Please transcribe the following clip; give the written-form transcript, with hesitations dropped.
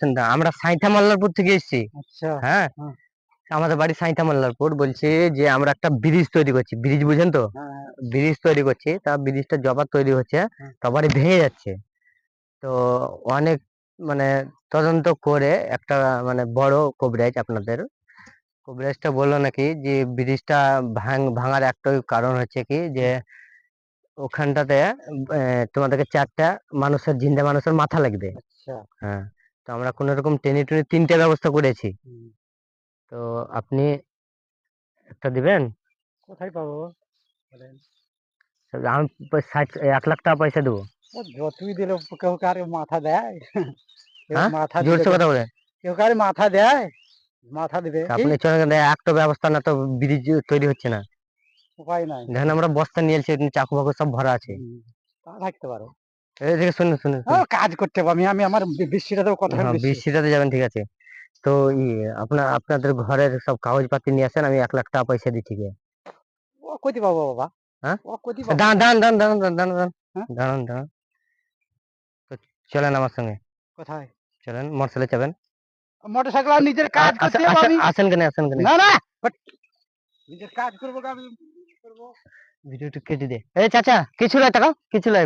না, আমরা সাঁইথা মল্লারপুর থেকে এসেছি। আচ্ছা। হ্যাঁ, হ্যাঁ। আমাদের বাড়ি সাঁইথা মল্লারপুর। বলছি যে আমরা একটা ব্রিজ তৈরি করছি, ব্রিজ বুঝেন তো? হ্যাঁ। ব্রিজ তৈরি করছি, তা ব্রিজটা জবার তৈরি হচ্ছে, হ্যাঁ। তা বাড়ি ভেঙে যাচ্ছে। তো অনেক মানে তদন্ত করে একটা মানে বড় কবিরাজ, আপনাদের কবিরাজটা বললো নাকি যে ব্রিজটা ভাঙার একটাই কারণ হচ্ছে কি যে ওখানটাতে তোমাদেরকে 4টা মানুষের, জিন্দা মানুষের মাথা লাগবে। আচ্ছা। হ্যাঁ, তো আমরা কোন রকম টেনে টুনে 3টে ব্যবস্থা করেছি। হুম। তো আপনি একটা দিবেন? কোথায় পাবো বলেন? আমি 1 লাখ টাকা পয়সা দেবো। ও যতই দিলে কেউ কারে মাথা দেয়? কেউ হ্যাঁ, মাথা দিলে জোরসে কথা বলে। কেউ কারে মাথা দেয়? মাথা দিবে তা কি? আপনি চলে একটা ব্যবস্থা না তো, ব্রিজ তৈরি হচ্ছে না। উপায় নাই। দেখেন আমরা বস্তা নিয়ে এসেছি, চাকু বাকু সব ভরা আছে। হুম, তা থাকতে পারো। এদিকে শুনুন শুনুন ও শুনুন। কাজ করতে হবে, আমি আমার বৃষ্টিটা তো কথাখানি হ্যাঁ, বেশি। বৃষ্টিটাতে যাবেন, ঠিক আছে। তো আপনাদের ঘরের সব কাগজপাতি নিয়ে আসেন, আমি 1 লাখ টাকা পয়সা দিচ্ছি গিয়ে। ও কইতে পাবো বাবা? হ্যাঁ, ও কইতে পাবো? দাঁড়ান দাঁড়ান দাঁড়ান দাঁড়ান দাঁড়ান দাঁড়ান হ্যাঁ? দাঁড়ান দাঁড়ান। তো চলেন আমার সঙ্গে, কোথায়? চলেন মোটরসাইকেলে যাবেন। মোটরসাইকেল আর নিজের কাজ করতে যাবো আসেন আমি? আসেন কেন, আসেন কেন। না না, বাট নিজের কাজ করবো আমি করবো। ভিডিওটা কেটে দে। এই চাচা, কিছু নয় টাকা, কিছু নয়।